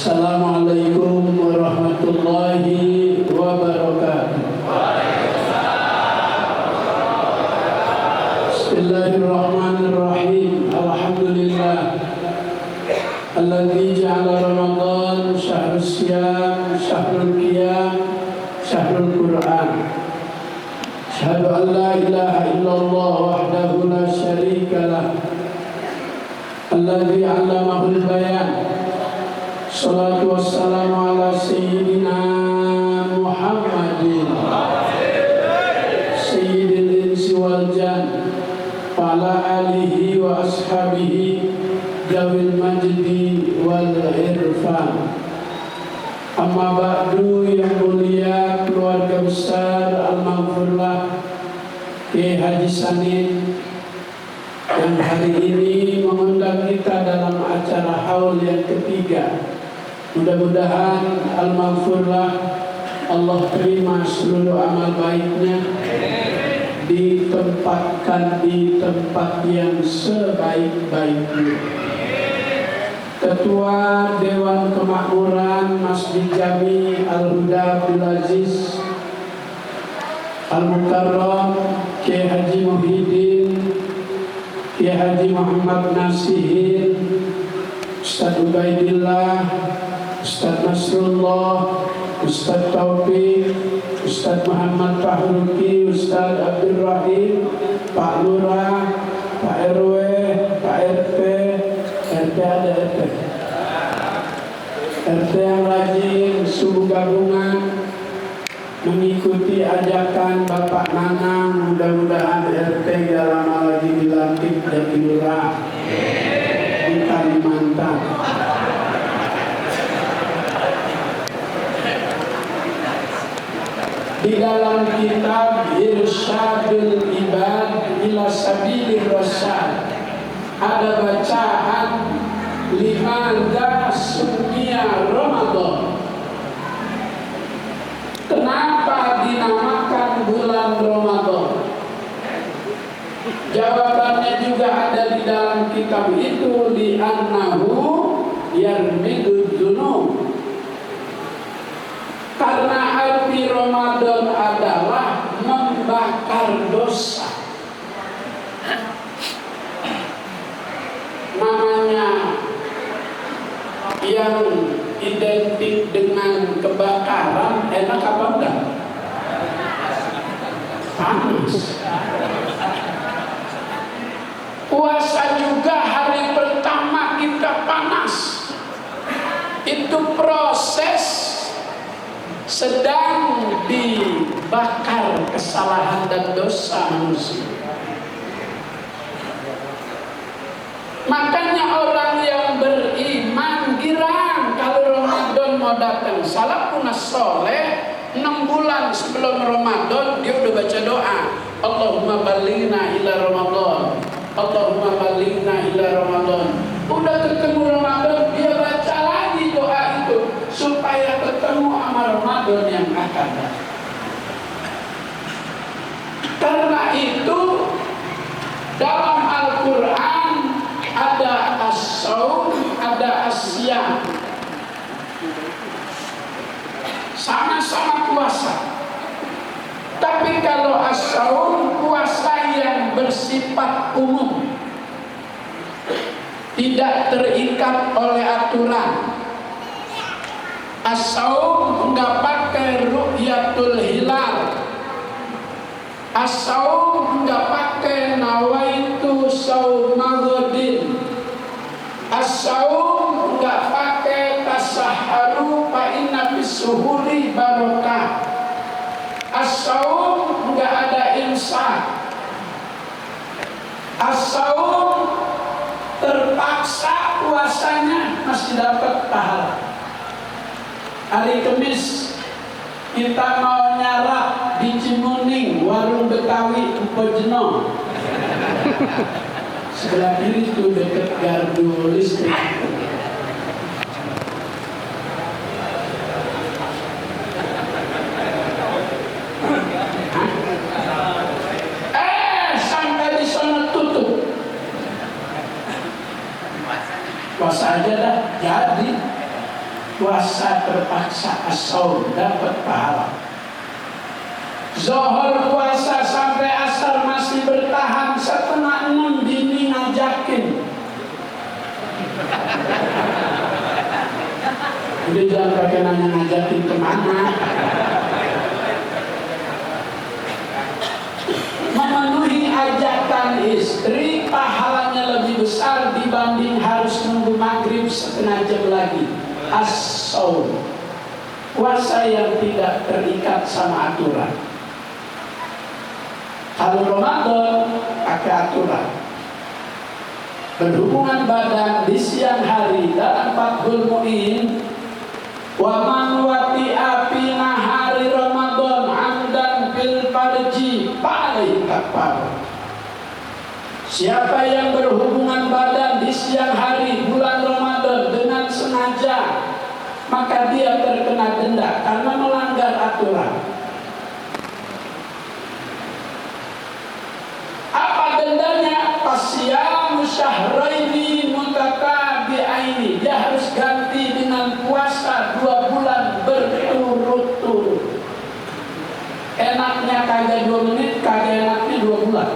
Assalamualaikum warahmatullahi wabarakatuh. Bismillahirrahmanirrahim. Alhamdulillah alladzi ja'ala Ramadan syahrul siyam, syahrul qiyam, syahrul Qur'an. Asyhadu an la ilaha illallah wahdahu la syarika lah. Alladzi 'allamahul bayan. Salatu wassalamu ala sayyidina Muhammadin sayyidil insi wal jan wa ala alihi wa ashabihi jawil majdi wal irfan. Amma ba'du, yang mulia keluarga besar Al-Maghfurlah Kiai Haji Sanin yang hari ini mengundang kita dalam acara haul yang ketiga. Mudah-mudahan Al-Maghfurlah Allah terima seluruh amal baiknya, ditempatkan di tempat yang sebaik-baiknya. Ketua Dewan Kemakmuran Masjid Jami Al-Huda Abdul Aziz Al-Mukarram Kiai Haji Muhyiddin, Kiai Haji Muhammad Nasihin, Ustaz Ubaidillah, Ustaz Nasrullah, Ustaz Taufik, Ustaz Muhammad Fahruki, Ustaz Abdul Rahim, Pak Lurah, Pak RW, Pak RT, RT ada RT, RT yang rajin subuh gabungan mengikuti ajakan Bapak Nanang. Mudah-mudahan RT dalam lagi dilantik dan lurah di Kalimantan. Di dalam kitab Irsyadul Ibad ila Sabilir Rasyad ada bacaan limadza summiya Ramadan. Kenapa dinamakan bulan Ramadan? Jawabannya juga ada di dalam kitab itu, li'annahu yarmidud dzunub. Karena arti Ramadan adalah membakar dosa. Namanya yang identik dengan kebakaran, enak apa enggak? Panas. Puasa juga hari pertama kita panas. Itu proses sedang dibakar kesalahan dan dosa manusia. Makanya orang yang beriman girang kalau Ramadan mau datang. Salafun soleh 6 bulan sebelum Ramadan dia udah baca doa, Allahumma balighna ila Ramadan, Allahumma balighna ila Ramadan. Udah ketemu Ramadan dia baca lagi doa itu supaya ketemu sama Ramadan yang akan datang. Karena itu dalam Al-Quran ada as-saum, ada as-siyam, sama-sama puasa. Tapi kalau as-saum, puasa yang bersifat umum, tidak terikat oleh aturan. As-saum enggak pakai ru'yatul hilal. As-saum enggak pakai nawaitu saumagodin. As-saum enggak pakai tasaharu fa inna fis-suhuri barokah. As-saum enggak ada imsak. As-saum terpaksa puasanya masih dapat pahala. Hari Kamis kita mau nyarap di Cimuning, warung Betawi Empojeno. Sebelah kiri itu dekat gardu listrik. Sampai di sana tutup. Puasa aja dah, jadi puasa terpaksa as-saum dapat pahala. Zuhur puasa sampai asar masih bertahan, setengah 6 dini ngajakin. Jadi jangan pakai nanya ngajakin kemana. Memenuhi ajakan istri pahalanya lebih besar dibanding harus nunggu maghrib setengah jam lagi. As-saum, puasa yang tidak terikat sama aturan. Kalau Ramadan pakai aturan, berhubungan badan di siang hari dalam Fathul Mu'in, wa man wati'a fi nahari Ramadan amdan fil farji fa'alaihi kafarah. Siapa yang berhubungan badan di siang hari bulan Ramadan dengan sengaja, maka dia terkena denda karena melanggar aturan. Apa dendanya? Fasyamu syahraini mutatabi'aini. Dia harus ganti dengan puasa 2 bulan berturut-turut. Enaknya kagak 2 menit, kagak enaknya 2 bulan.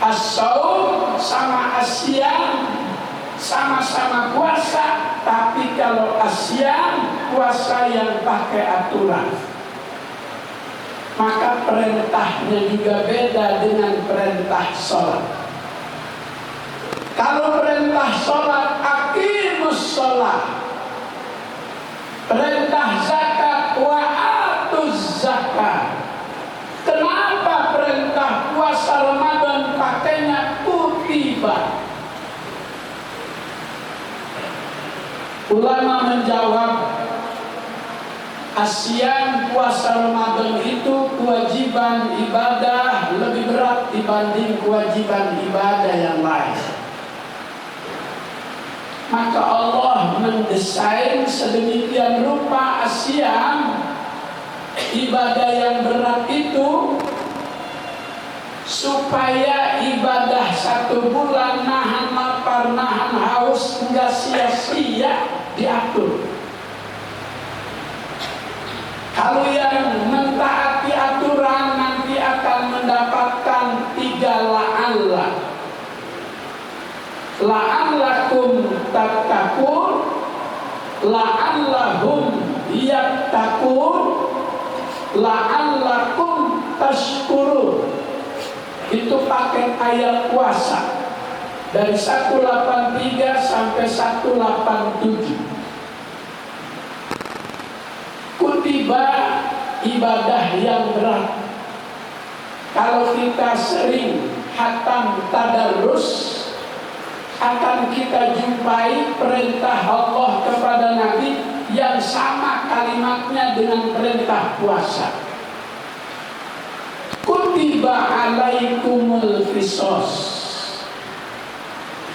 As-saum sama as-siyam sama-sama puasa, tapi kalau as-siyam puasa yang pakai aturan, maka perintahnya juga beda dengan perintah sholat. Kalau perintah sholat aqimus sholat, perintah zakat wa atuz zakat. Kenapa perintah puasa Ramadan pakainya kutiba? Ulama menjawab, asyam puasa Ramadan itu kewajiban ibadah lebih berat dibanding kewajiban ibadah yang lain. Maka Allah mendesain sedemikian rupa asyam, ibadah yang berat itu, supaya ibadah 1 bulan nahan lapar, nahan haus, enggak sia-sia diatur. Kalau yang mentaati aturan nanti akan mendapatkan 3 la'alla. La'allakum tattaqun, la'allahum yattaqun, la'allakum tashkurun. Itu paket ayat puasa dari 183 sampai 187. Kutiba ibadah yang berat. Kalau kita sering khatam tadarrus, akan kita jumpai perintah Allah kepada Nabi yang sama kalimatnya dengan perintah puasa. Kutiba alaikumul qisas.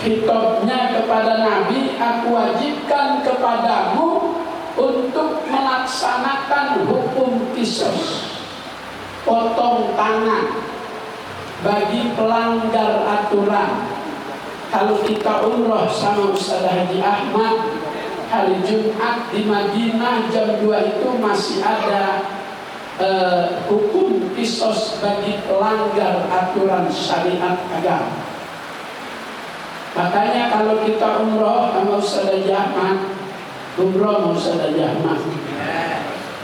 Khitabnya kepada Nabi, aku wajibkan kepadamu untuk melaksanakan hukum qisas, potong tangan bagi pelanggar aturan. Kalau kita umroh sama Ustaz Haji Ahmad hari Jumat di Madinah jam 2 itu masih ada hukum qisas bagi pelanggar aturan syariat agama. Makanya kalau kita umroh sama Ustaz Haji Ahmad, umroh sama Ustaz Haji Ahmad,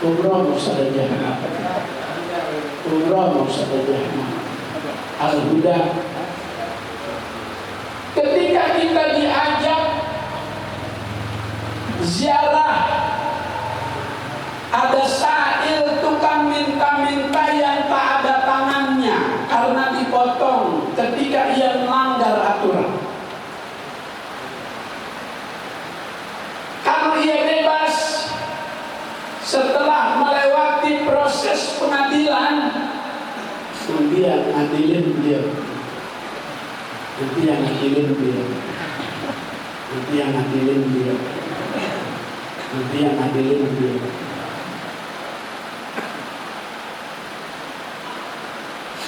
umroh sama Ustaz Haji Ahmad, umroh sama Ustaz Haji Ahmad Al-Huda. Ketika kita diajak ziarah, ada sa'il tukang minta-minta yang tak ada tangannya karena dipotong ketika ia melanggar aturan. Kalau ia bebas setelah melewati proses pengadilan, dia ngadilin dia. Nanti yang ngadilin dia, nanti yang ngadilin dia, nanti yang ngadilin dia.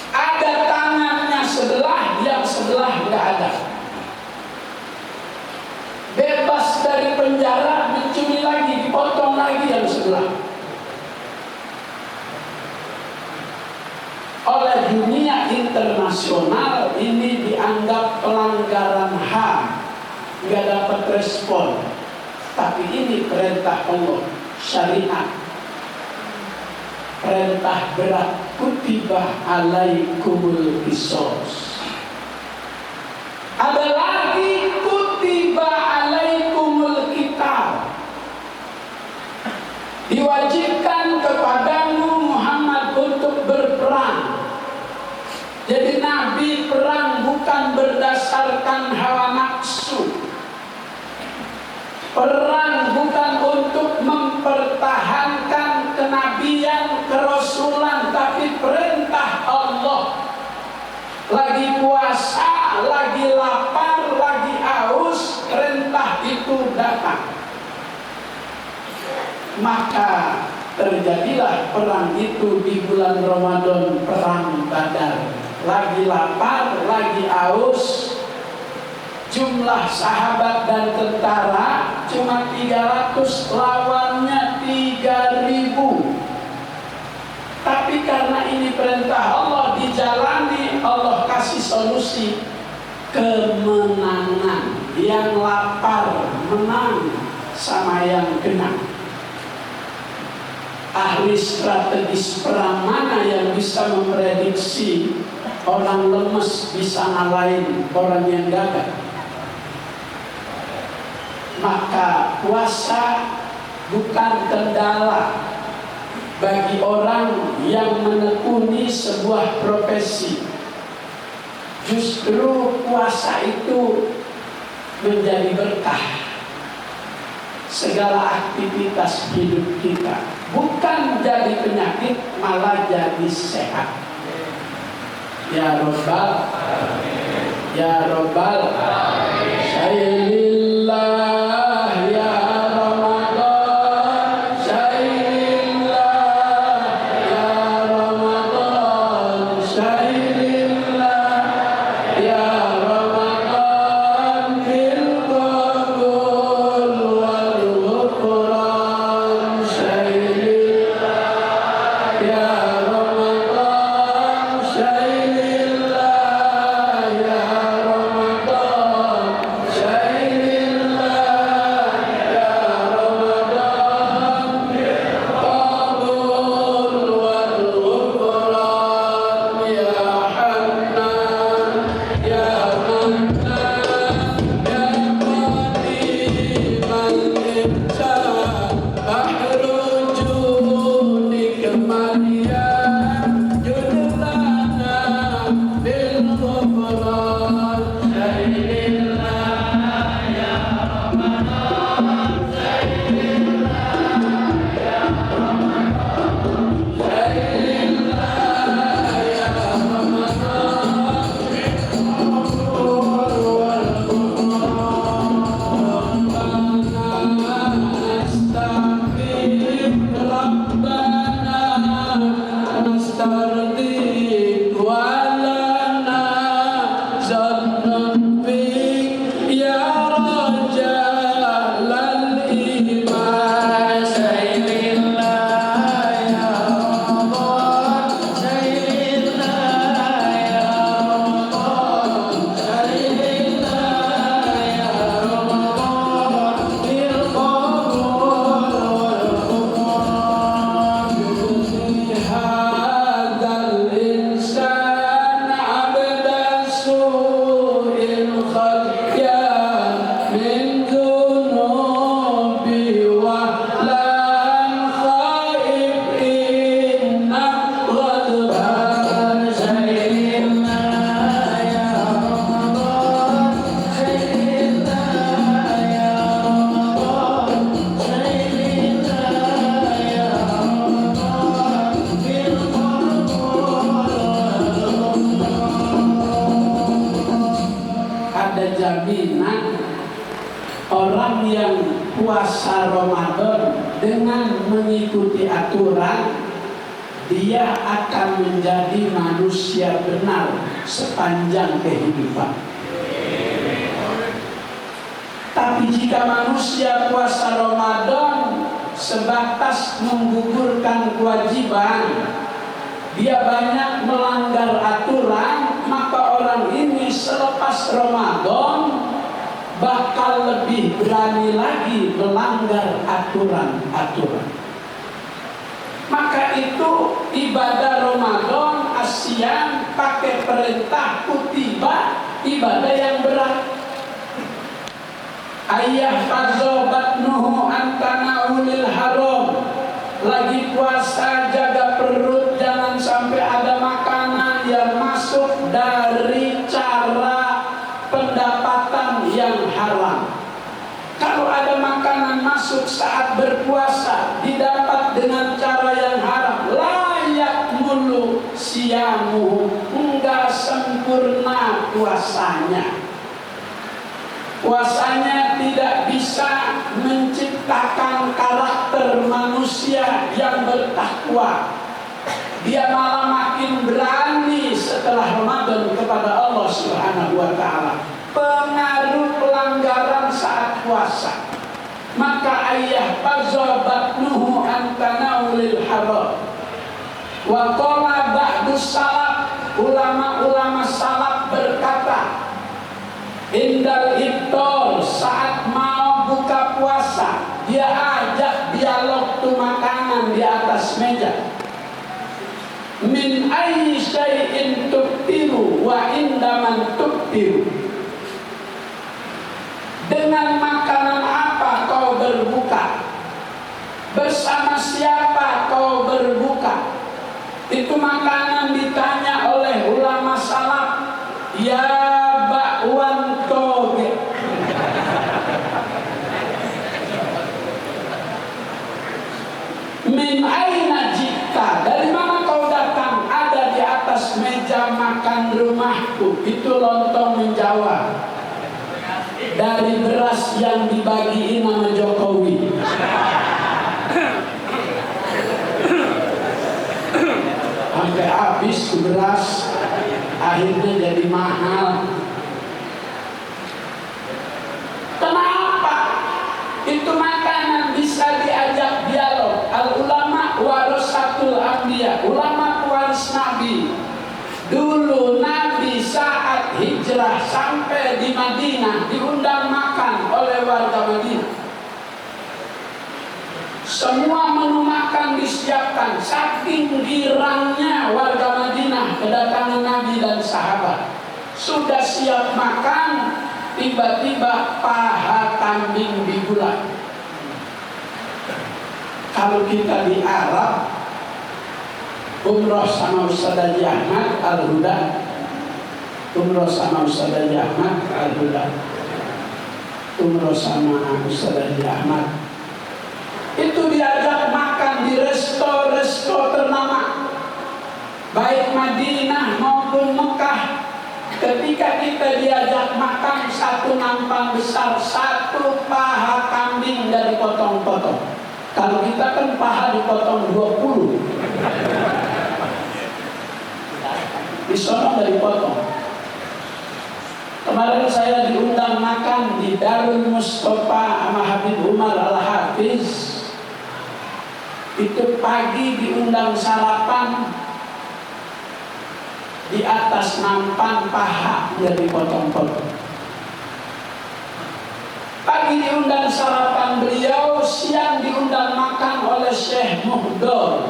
Ada tangannya sebelah, yang sebelah nggak ada. lagi yang sebelah. Oleh dunia internasional ini dianggap pelanggaran HAM, nggak dapat respon. Tapi ini perintah Allah, syariat. Perintah berat, kutibah alaikumul qisas. Ada lagi kutibah alaikumul qital. Diwajibkan kepadamu Muhammad untuk berperang. Jadi Nabi perang bukan berdasarkan hawa nafsu. Perang bukan untuk mempertahankan kenabian, kerasulan, tapi perintah Allah. Lagi puasa, lagi lapar, lagi haus, perintah itu datang. Maka terjadilah perang itu di bulan Ramadan, perang Badar. Lagi lapar, lagi haus, jumlah sahabat dan tentara cuma 300, lawannya 3000. Tapi karena ini perintah Allah dijalani, Allah kasih solusi kemenangan. Yang lapar menang sama yang genap. Ahli strategis perang mana yang bisa memprediksi orang lemes bisa ngalahin orang yang gagah? Maka puasa bukan kendala bagi orang yang menekuni sebuah profesi. Justru puasa itu menjadi berkah segala aktivitas hidup kita. Bukan jadi penyakit, malah jadi sehat. Ya Rabbal, ya Rabbal, Sayyidillah. Orang yang puasa Ramadan dengan mengikuti aturan, dia akan menjadi manusia benar sepanjang kehidupan. Tapi jika manusia puasa Ramadan sebatas menggugurkan kewajiban, dia banyak melanggar aturan, maka orang ini selepas Ramadan bakal lebih berani lagi melanggar aturan-aturan. Maka itu ibadah Ramadan asyam pakai perintah kutiba, ibadah yang berat. Ayah fazobatnuhu antana'ulil haram. Lagi puasa jaga perut, jangan sampai ada makanan yang masuk dari cara pendapatan yang haram. Kalau ada makanan masuk saat berpuasa didapat dengan cara yang haram, layak mulu siamu, enggak sempurna puasanya. Puasanya tidak bisa menciptakan karakter manusia yang bertakwa. Dia malah makin berani setelah Ramadan kepada Allah Subhanahu wa ta'ala. Pengaruh pelanggaran saat puasa. Maka ayah fazabatnuhu antana'ulil haram. Wa qala ba'dus salaf, ulama-ulama salaf berkata, indal iftar, saat mau buka puasa, dia ajak dialog tuh makanan di atas meja. Min ayyi syai'in tubtiru wa indaman tubtiru. Dengan makanan apa kau berbuka? Bersama siapa kau berbuka? Itu makanan ditanya oleh ulama salaf. Ya bakwan toge. Min aina jita, dari mana kau datang? Ada di atas meja makan rumahku. Itu lontong menjawab, dari beras yang dibagiin sama Jokowi. Sampai habis beras, akhirnya jadi mahal. Kenapa? Itu makanan bisa diajak dialog. Al ulama warasatul anbiya, ulama pewaris Nabi. Dulu Nabi saat hijrah sampai di Madinah diundang makan oleh warga Madinah. Semua menu makan disiapkan, saking girangnya warga Madinah kedatangan Nabi dan sahabat. Sudah siap makan, tiba-tiba paha kambing digulai. Kalau kita di Arab, umroh sama Ustaz Haji Ahmad Al-Huda, umroh sama Ustaz Haji Ahmad Al-Huda, umroh sama Ustaz Haji Ahmad, itu diajak makan di resto-resto ternama, baik Madinah maupun Mekah. Ketika kita diajak makan, satu nampan besar, satu paha kambing dari potong-potong. Kalau kita kan paha dipotong 20, disorong dari potong. Kemarin saya diundang makan di Darul Mustafa sama Habib Umar Al-Hafiz. Itu pagi diundang sarapan, di atas nampan paha dari potong-potong. Pagi diundang sarapan beliau, siang diundang makan oleh Syekh Muhdor,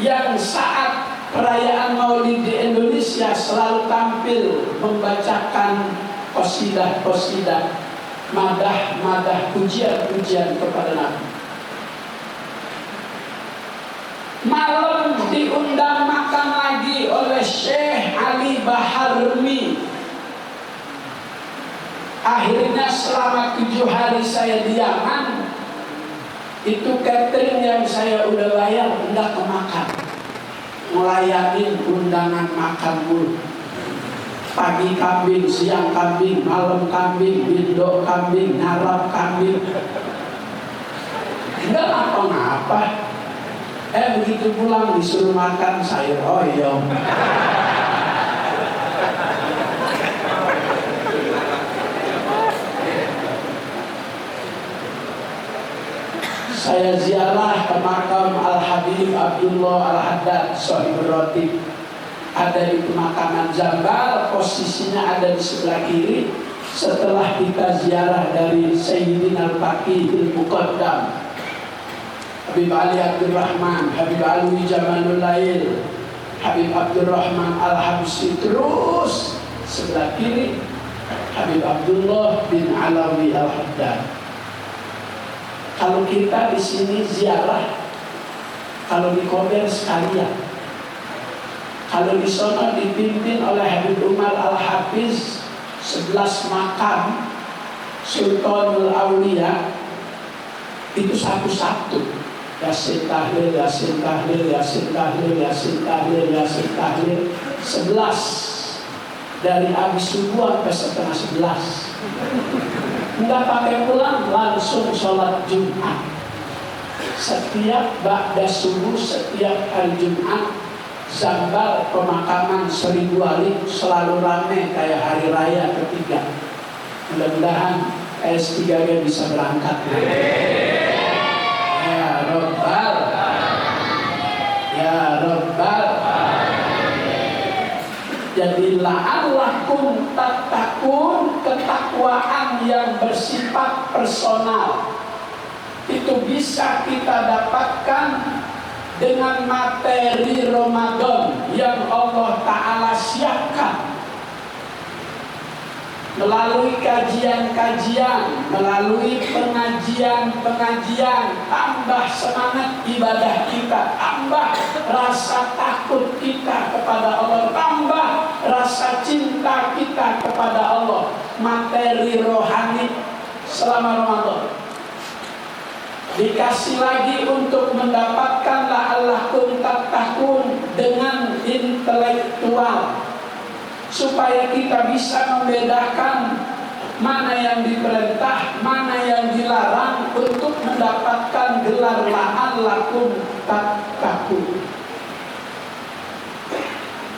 yang saat perayaan Maulid di Indonesia selalu tampil membacakan qasidah-qasidah, madah-madah, pujian-pujian kepada Nabi. Malam diundang makan lagi oleh Syekh Ali Baharmi. Akhirnya selama 7 hari saya di Yaman, itu catering yang saya udah bayar enggak kemakan. Melayanin undangan makan mulu. Pagi kambing, siang kambing, malam kambing, bindo kambing, ngarap kambing. Enggak apa-apa. Begitu pulang disuruh makan sayur oyong. Saya ziarah ke makam Al-Habib Abdullah Al-Haddad Sohibul Rotib. Ada di pemakaman Jambal, posisinya ada di sebelah kiri. Setelah kita ziarah dari Sayyidina Al-Faqih Al-Muqaddam Habib Ali Abdul Rahman, Habib Alwi Jamalul Lail, Habib Abdul Rahman Al-Habsyi, terus sebelah kiri Habib Abdullah bin Alawi Al-Haddad. Kalau kita di sini ziarah, kalau di Kober sekalian, kalau di sana dipimpin oleh Habib Umar Al-Hafiz, 11 makam Sultanul Aulia, itu satu-satu. Yasin tahlil, Yasin tahlil, Yasin tahlil, Yasin tahlil, Yasin tahlil, 11 dari habis subuh sampai setengah 11. Enggak pakai pulang, langsung sholat Jumat. Setiap ba'da subuh, setiap hari Jumat, Jambal pemakaman 1000 wali selalu ramai kayak hari raya ketiga. Mudah-mudahan S3G bisa berangkat. Ya Rabbal, ya Rabbal. Jadi la'allakum tattaqun, ketakwaan yang bersifat personal itu bisa kita dapatkan dengan materi Ramadan yang Allah Ta'ala siapkan melalui kajian-kajian, melalui pengajian-pengajian. Tambah semangat ibadah kita, tambah rasa takut kita kepada Allah, tambah rasa cinta kita kepada Allah. Materi rohani selama Ramadan dikasih lagi untuk mendapatkan la'allakum tattaqun dengan intelektual, supaya kita bisa membedakan mana yang diperintah, mana yang dilarang, untuk mendapatkan gelar la'allakum tattaqun.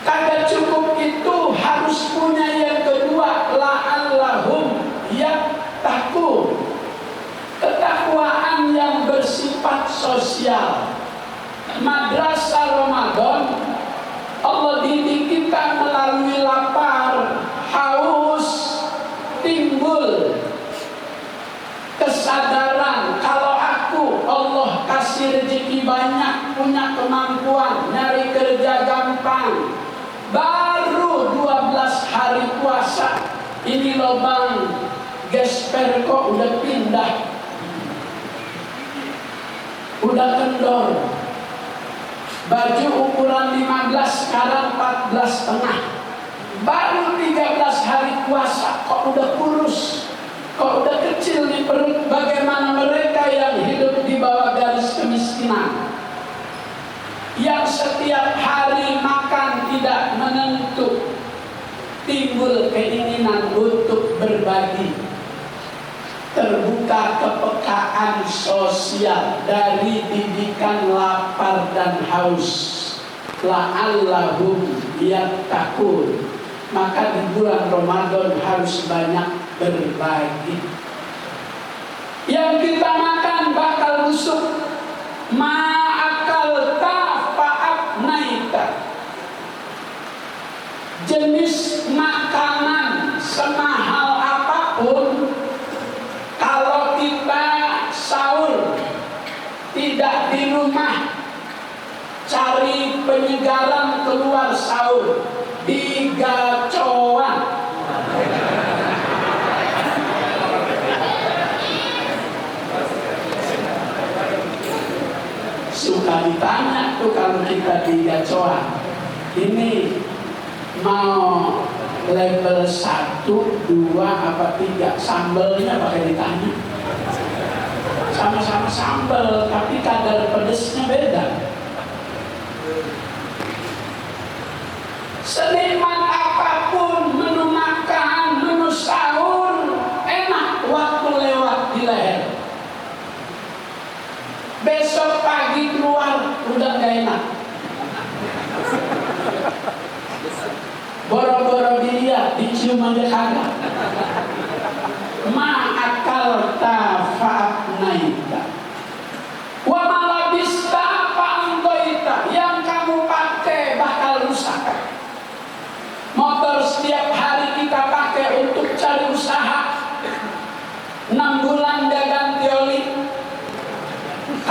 Kagak cukup itu, harus punya yang kedua, la'allahum yattaqun, ketakwaan yang bersifat sosial. Madrasah Ramadan Allah didik kita melalui lapar, haus, timbul kesadaran kalau aku Allah kasih rezeki banyak, punya kemampuan, nyari kerja gampang, baru 12 hari puasa ini lobang gesper kok udah pindah, udah kendor. Baju ukuran 15 sekarang 14,5. Baru 13 hari puasa kok udah kurus, kok udah kecil di perut. Bagaimana mereka yang hidup di bawah garis kemiskinan, yang setiap hari makan tidak menentu, timbul keinginan untuk berbagi, terbuka kepekaan sosial dari didikan lapar dan haus. La'allahum yattaqun. Maka di bulan Ramadan harus banyak berbagi. Yang kita makan bakal busuk. Ma'akalta fa'abnaita. Jenis makanan semahal apapun, kalau kita sahur tidak di rumah, cari penyegaran keluar sahur di gacoan. Suka ditanya tuh kalau kita di gacoan, ini mau level 1, 2, apa 3, sambelnya pakai ditanya. Sama-sama sambel, tapi kadar pedesnya beda. Senikmat apapun menu makan, menu sahur, enak waktu lewat di leher. Besok pagi keluar udah gak enak. Boro-boro dilihat, dicium aja kagak. Ma'akalta fa'abnaita.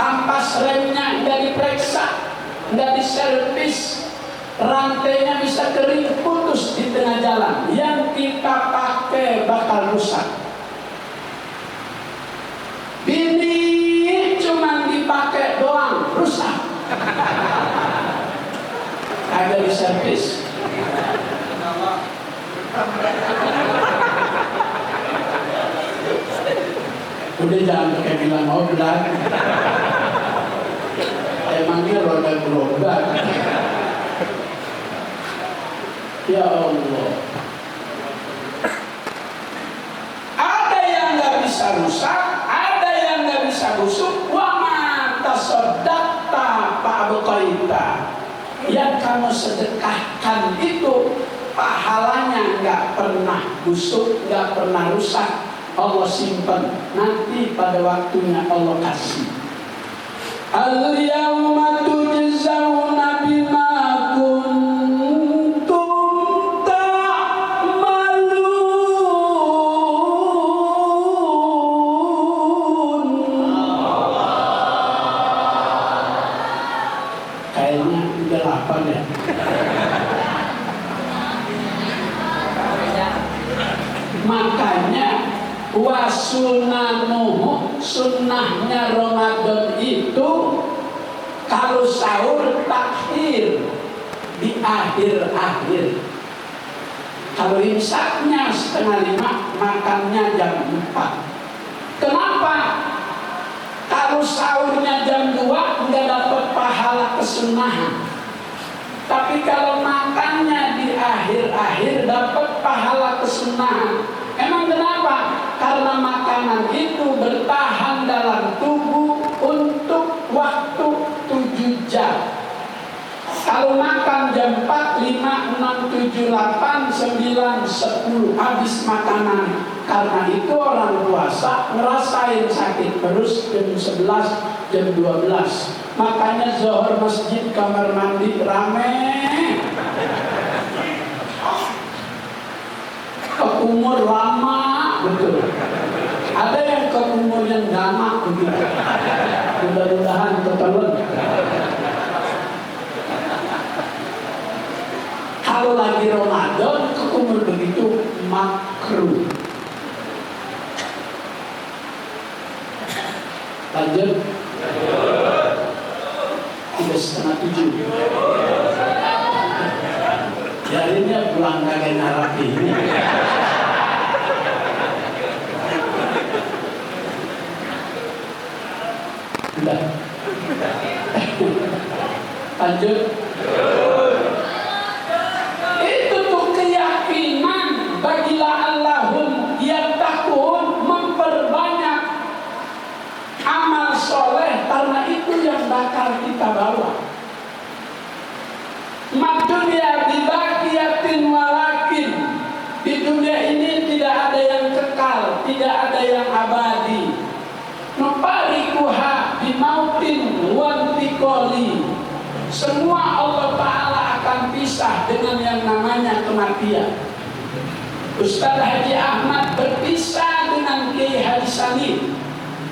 kampas remnya nggak diperiksa, nggak diservis, rantainya bisa kering putus di tengah jalan, yang kita pakai bakal rusak. Bini cuma dipakai doang rusak, kagak diservis. Udah jangan pakai bilang obat, emangnya roda gerobak. Ya Allah, ada yang nggak bisa rusak, ada yang nggak bisa busuk. Wa ma tasaddaqta fa'abqaita, yang kamu sedekahkan itu pahalanya nggak pernah busuk, nggak pernah rusak. Allah simpan, nanti pada waktunya Allah kasih. Al-yawma tujzauna bima kuntum ta'malun. Kayaknya udah lapar ya. Makanya wasunanuhu, sunnahnya Ramadan itu kalau sahur takhir di akhir-akhir. Kalau imsaknya 4:30, makannya jam 4. Kenapa? Kalau sahurnya jam 2 nggak dapat pahala kesunahan. Tapi kalau makannya di akhir-akhir dapat pahala kesunahan. Emang kenapa? Karena makanan itu bertahan dalam tubuh untuk waktu 7 jam. Kalau makan jam 4, 5, 6, 7, 8, 9, 10 habis makanan. Karena itu orang puasa ngerasain sakit terus jam 11, jam 12. Makanya zuhur masjid kamar mandi rame. Kekumur lama betul. Ada yang kekumur yang gamak begitu. Mudah-mudahan ketelan. Kalau lagi Ramadan kekumur begitu makruh. Lanjut. 6:30. Jadinya pulang kagak narap ini. Udah. Lanjut. Itu tuh keyakinan bagilah Allahum yang takun, memperbanyak amal soleh, karena itu yang bakal kita bawa. Madunia bibaqiyatin walakin, di dunia ini tidak ada yang kekal, tidak ada yang abadi. Nuparikuha bimautin wantikoli, semua Allah Ta'ala akan pisah dengan yang namanya kematian. Ustaz Haji Ahmad berpisah dengan Kiai Haji Salim.